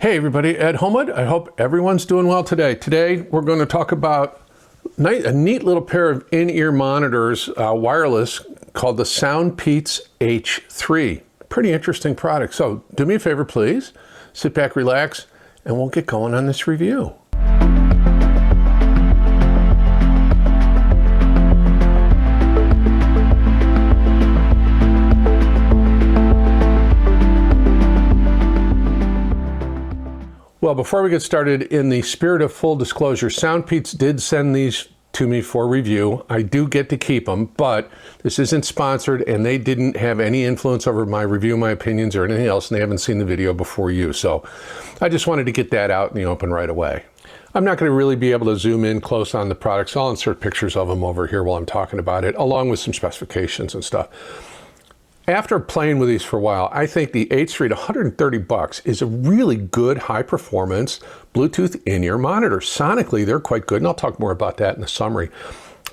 Hey everybody, Ed Homewood. I hope everyone's doing well today. Today we're going to talk about a neat little pair of in-ear monitors, wireless, called the Soundpeats H3. Pretty interesting product. So do me a favor, please. Sit back, relax, and we'll get going on this review. Well, before we get started, in the spirit of full disclosure, Soundpeats did send these to me for review. I do get to keep them, but this isn't sponsored and they didn't have any influence over my review, my opinions, or anything else, and they haven't seen the video before you. So I just wanted to get that out in the open right away. I'm not going to really be able to zoom in close on the products. So I'll insert pictures of them over here while I'm talking about it, along with some specifications and stuff. After playing with these for a while, I think the H3 at $130 is a really good high-performance Bluetooth in-ear monitor. Sonically, they're quite good, and I'll talk more about that in the summary.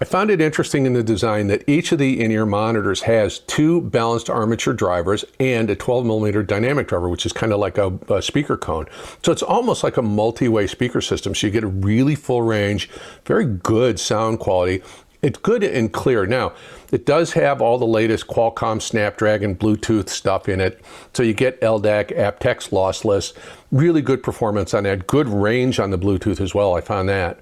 I found it interesting in the design that each of the in-ear monitors has two balanced armature drivers and a 12mm dynamic driver, which is kind of like a speaker cone. So it's almost like a multi-way speaker system, so you get a really full range, very good sound quality. It's good and clear. Now, it does have all the latest Qualcomm Snapdragon Bluetooth stuff in it. So you get LDAC, aptX, Lossless, really good performance on that, good range on the Bluetooth as well, I found that.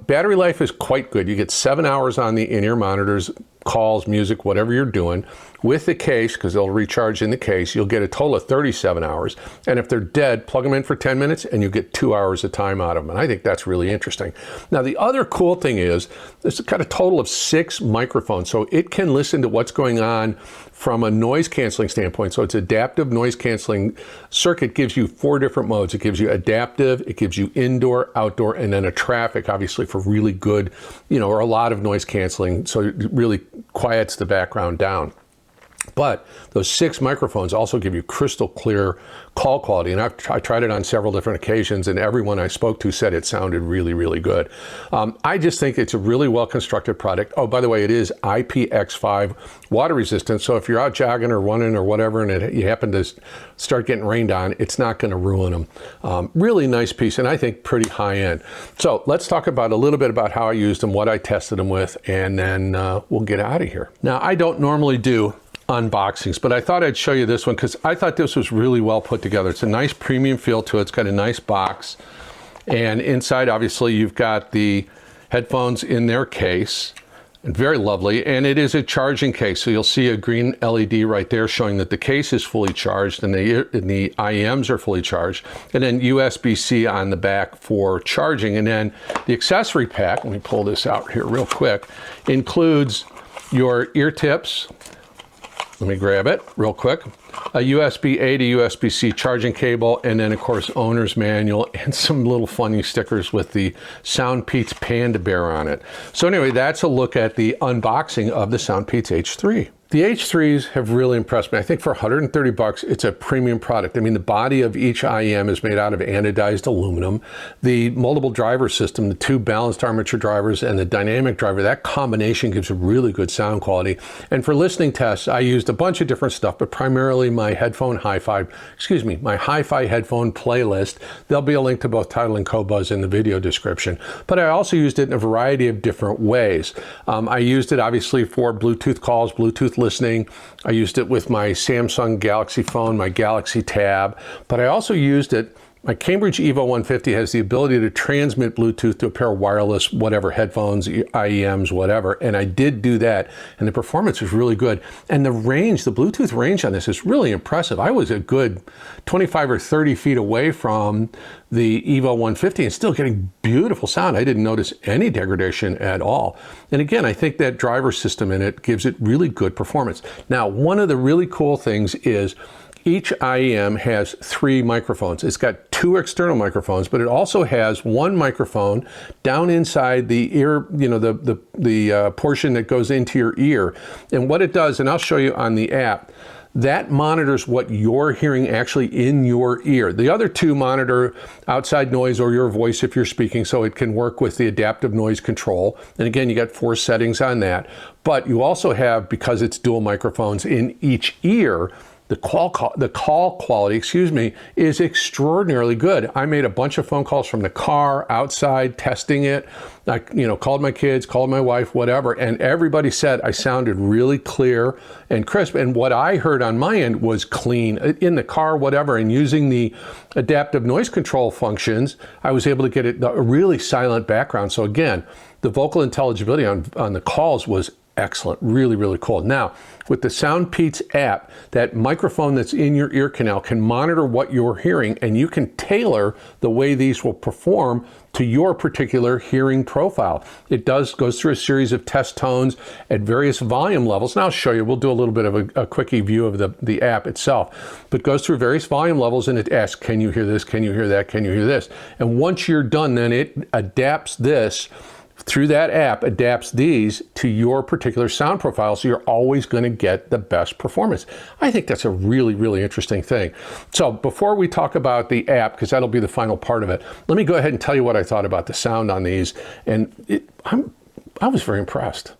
Battery life is quite good. You get 7 hours on the in-ear monitors, calls, music, whatever you're doing. With the case, because they'll recharge in the case, you'll get a total of 37 hours. And if they're dead, plug them in for 10 minutes and you get 2 hours of time out of them. And I think that's really interesting. Now, the other cool thing is, it's got a total of 6 microphones. So it can listen to what's going on from a noise canceling standpoint. So it's adaptive noise canceling circuit gives you 4 different modes. It gives you adaptive, it gives you indoor, outdoor, and then a traffic, obviously for really good, or a lot of noise canceling. So it really quiets the background down. But those 6 microphones also give you crystal clear call quality. And I tried it on several different occasions, and everyone I spoke to said it sounded really, really good. I just think it's a really well-constructed product. Oh, by the way, it is IPX5 water resistant. So if you're out jogging or running or whatever, and you happen to start getting rained on, it's not going to ruin them. Really nice piece, and I think pretty high end. So let's talk about a little bit about how I used them, what I tested them with, and then we'll get out of here. Now, I don't normally do unboxings, but I thought I'd show you this one because I thought this was really well put together. It's a nice premium feel to it. It's got a nice box, and inside obviously you've got the headphones in their case, and very lovely, and it is a charging case. So you'll see a green LED right there showing that the case is fully charged and the IEMs are fully charged, and then USB-C on the back for charging. And then the accessory pack, let me pull this out here real quick, includes your ear tips. Let me grab it real quick. A USB-A to USB-C charging cable, and then of course owner's manual and some little funny stickers with the Soundpeats Panda Bear on it. So anyway, that's a look at the unboxing of the Soundpeats H3. The H3s have really impressed me. I think for $130, it's a premium product. I mean, the body of each IEM is made out of anodized aluminum. The multiple driver system, the 2 balanced armature drivers and the dynamic driver, that combination gives a really good sound quality. And for listening tests, I used a bunch of different stuff, but primarily my Hifi headphone playlist. There'll be a link to both Tidal and Qobuz in the video description. But I also used it in a variety of different ways. I used it obviously for Bluetooth calls, Bluetooth listening. I used it with my Samsung Galaxy phone, my Galaxy Tab, but I also used it, my Cambridge Evo 150 has the ability to transmit Bluetooth to a pair of wireless, whatever, headphones, IEMs, whatever, and I did do that, and the performance was really good. And the range, the Bluetooth range on this is really impressive. I was a good 25 or 30 feet away from the Evo 150 and still getting beautiful sound. I didn't notice any degradation at all. And again, I think that driver system in it gives it really good performance. Now, one of the really cool things is each IEM has 3 microphones. It's got 2 external microphones, but it also has 1 microphone down inside the ear, the portion that goes into your ear. And what it does, and I'll show you on the app, that monitors what you're hearing actually in your ear. The other 2 monitor outside noise or your voice if you're speaking, so it can work with the adaptive noise control. And again, you got 4 settings on that. But you also have, because it's dual microphones in each ear, The call quality, excuse me, is extraordinarily good. I made a bunch of phone calls from the car, outside, testing it. I, called my kids, called my wife, whatever, and everybody said I sounded really clear and crisp. And what I heard on my end was clean in the car, whatever. And using the adaptive noise control functions, I was able to get a really silent background. So again, the vocal intelligibility on the calls was excellent, really, really cool. Now, with the Soundpeats app, that microphone that's in your ear canal can monitor what you're hearing, and you can tailor the way these will perform to your particular hearing profile. It goes through a series of test tones at various volume levels. Now I'll show you, we'll do a little bit of a quickie view of the app itself, but goes through various volume levels and it asks, can you hear this? Can you hear that? Can you hear this? And once you're done, then it adapts this through that app, adapts these to your particular sound profile, so you're always going to get the best performance. I think that's a really, really interesting thing. So before we talk about the app, because that'll be the final part of it, let me go ahead and tell you what I thought about the sound on these. And I was very impressed.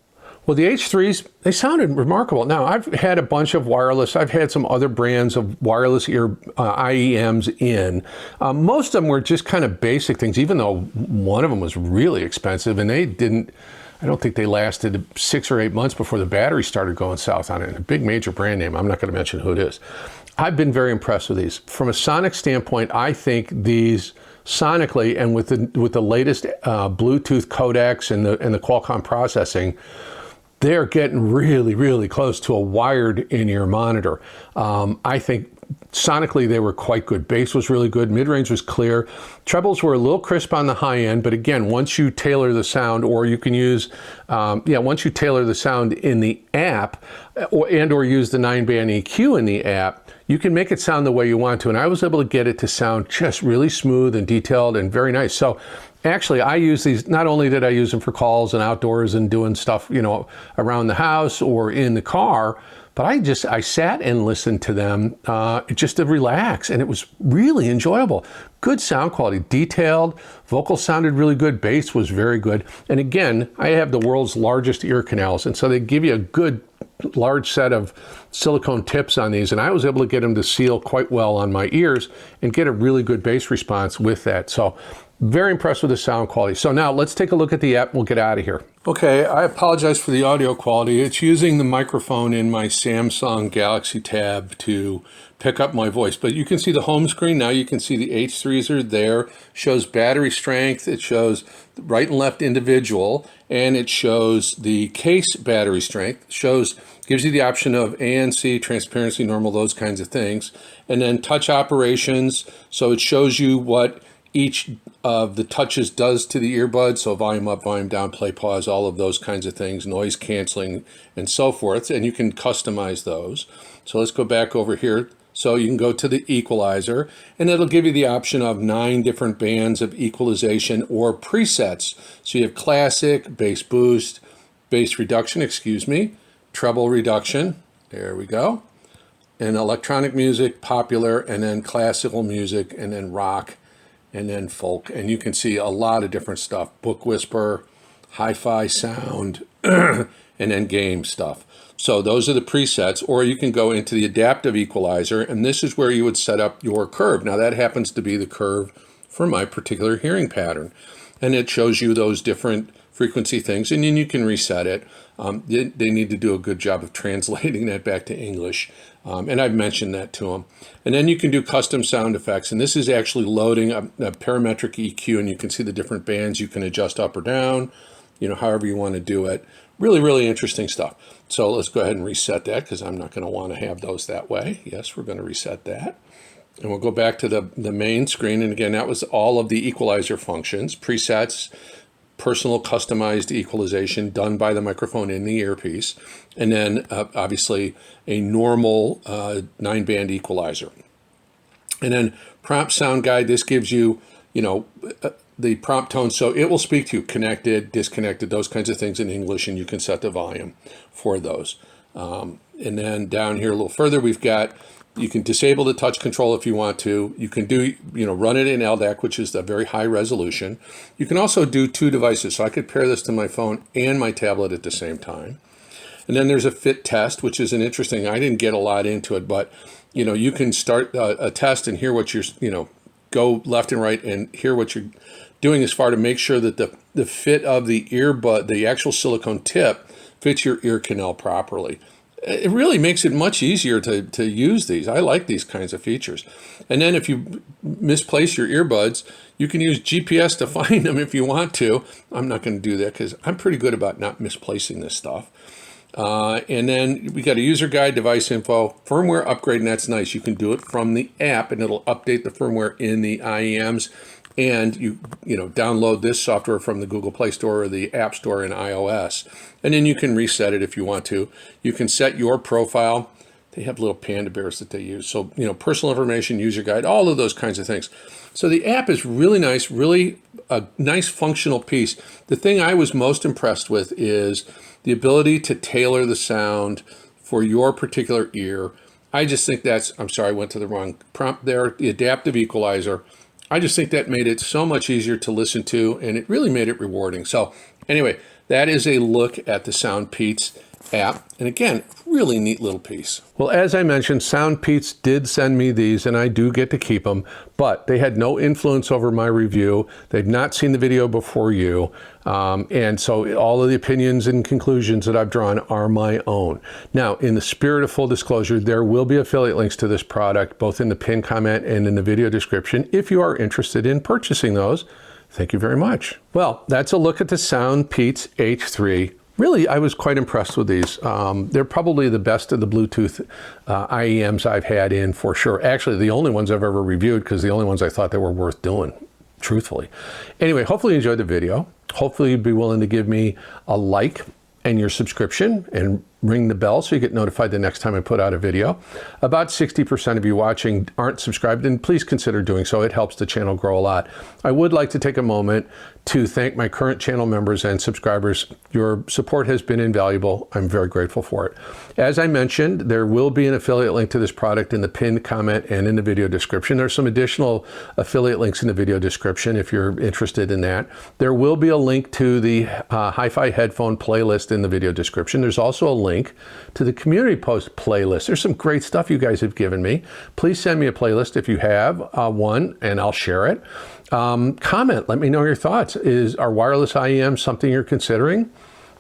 Well, the H3s, they sounded remarkable. Now, I've had a bunch of wireless. I've had some other brands of wireless ear IEMs in. Most of them were just kind of basic things, even though one of them was really expensive, and I don't think they lasted 6 or 8 months before the battery started going south on it. A big major brand name. I'm not going to mention who it is. I've been very impressed with these. From a sonic standpoint, I think these sonically, and with the latest Bluetooth codecs and the Qualcomm processing, they're getting really, really close to a wired in-ear monitor. I think sonically they were quite good. Bass was really good. Mid-range was clear. Trebles were a little crisp on the high end, but again, once you tailor the sound, or you can use, once you tailor the sound in the app, or use the 9-band EQ in the app, you can make it sound the way you want to. And I was able to get it to sound just really smooth and detailed and very nice. So actually, I use these, not only did I use them for calls and outdoors and doing stuff, around the house or in the car, but I sat and listened to them just to relax, and it was really enjoyable. Good sound quality, detailed, vocal sounded really good, bass was very good. And again, I have the world's largest ear canals, and so they give you a good large set of silicone tips on these, and I was able to get them to seal quite well on my ears and get a really good bass response with that. So very impressed with the sound quality. So now let's take a look at the app and we'll get out of here. Okay, I apologize for the audio quality. It's using the microphone in my Samsung Galaxy Tab to pick up my voice, but you can see the home screen. Now you can see the H3s are there, shows battery strength, it shows right and left individual, and it shows the case battery strength, gives you the option of ANC, transparency, normal, those kinds of things, and then touch operations. So it shows you what each of the touches does to the earbud, so volume up, volume down, play, pause, all of those kinds of things, noise canceling, and so forth, and you can customize those. So let's go back over here. So you can go to the equalizer, and it'll give you the option of 9 different bands of equalization or presets. So you have classic, bass boost, bass reduction, treble reduction, there we go, and electronic music, popular, and then classical music, and then rock, and then folk. And you can see a lot of different stuff, book whisper, hi-fi sound, and then game stuff. So those are the presets, or you can go into the adaptive equalizer, and this is where you would set up your curve. Now that happens to be the curve for my particular hearing pattern, and it shows you those different frequency things, and then you can reset it. They need to do a good job of translating that back to English, and I've mentioned that to them. And then you can do custom sound effects, and this is actually loading a parametric EQ, and you can see the different bands you can adjust up or down, however you want to do it. Really, really interesting stuff. So let's go ahead and reset that, because I'm not going to want to have those that way. Yes, we're going to reset that. And we'll go back to the main screen. And again, that was all of the equalizer functions, presets, personal customized equalization done by the microphone in the earpiece, and then obviously a normal 9-band equalizer. And then prompt sound guide, this gives you, the prompt tone, so it will speak to you, connected, disconnected, those kinds of things in English, and you can set the volume for those. And then down here a little further, we've got, you can disable the touch control if you want to. You can do, run it in LDAC, which is the very high resolution. You can also do 2 devices, so I could pair this to my phone and my tablet at the same time. And then there's a fit test, which is an interesting, I didn't get a lot into it, but you know, you can start a test and hear what you're, you know, go left and right and hear what you're doing as far to make sure that the fit of the earbud, the actual silicone tip, fits your ear canal properly. It really makes it much easier to use these. I like these kinds of features. And then if you misplace your earbuds, you can use GPS to find them if you want to. I'm not going to do that because I'm pretty good about not misplacing this stuff. And then we got a user guide, device info, firmware upgrade, and that's nice. You can do it from the app and it'll update the firmware in the IEMs. And you know, download this software from the Google Play Store or the App Store in iOS. And then you can reset it if you want to. You can set your profile. They have little panda bears that they use. So, you know, personal information, user guide, all of those kinds of things. So the app is really nice, really a nice functional piece. The thing I was most impressed with is the ability to tailor the sound for your particular ear. I just think that's, I'm sorry, I went to the wrong prompt there, the adaptive equalizer. I just think that made it so much easier to listen to, and it really made it rewarding. So anyway, that is a look at the Soundpeats app. And again, really neat little piece. Well, as I mentioned, Soundpeats did send me these, and I do get to keep them, but they had no influence over my review. They've not seen the video before you. And so all of the opinions and conclusions that I've drawn are my own. Now, in the spirit of full disclosure, there will be affiliate links to this product, both in the pinned comment and in the video description, if you are interested in purchasing those. Thank you very much. Well, that's a look at the Soundpeats H3. Really, I was quite impressed with these. They're probably the best of the Bluetooth IEMs I've had in for sure. Actually, the only ones I've ever reviewed, because the only ones I thought that were worth doing, truthfully. Anyway, hopefully you enjoyed the video. Hopefully you'd be willing to give me a like and your subscription and ring the bell so you get notified the next time I put out a video. About 60% of you watching aren't subscribed, and please consider doing so. It helps the channel grow a lot. I would like to take a moment to thank my current channel members and subscribers. Your support has been invaluable. I'm very grateful for it. As I mentioned, there will be an affiliate link to this product in the pinned comment and in the video description. There's some additional affiliate links in the video description if you're interested in that. There will be a link to the Hifi headphone playlist in the video description. There's also a link to the community post playlist. There's some great stuff you guys have given me. Please send me a playlist if you have one, and I'll share it. Comment, let me know your thoughts. Are wireless IEM something you're considering?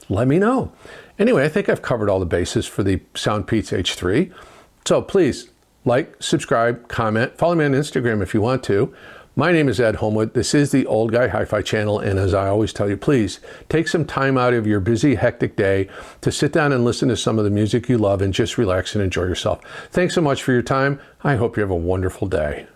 Let me know. Anyway, I think I've covered all the bases for the Soundpeats H3. So please like, subscribe, comment, follow me on Instagram if you want to. My name is Ed Homewood. This is the Old Guy Hi-Fi channel. And as I always tell you, please take some time out of your busy, hectic day to sit down and listen to some of the music you love and just relax and enjoy yourself. Thanks so much for your time. I hope you have a wonderful day.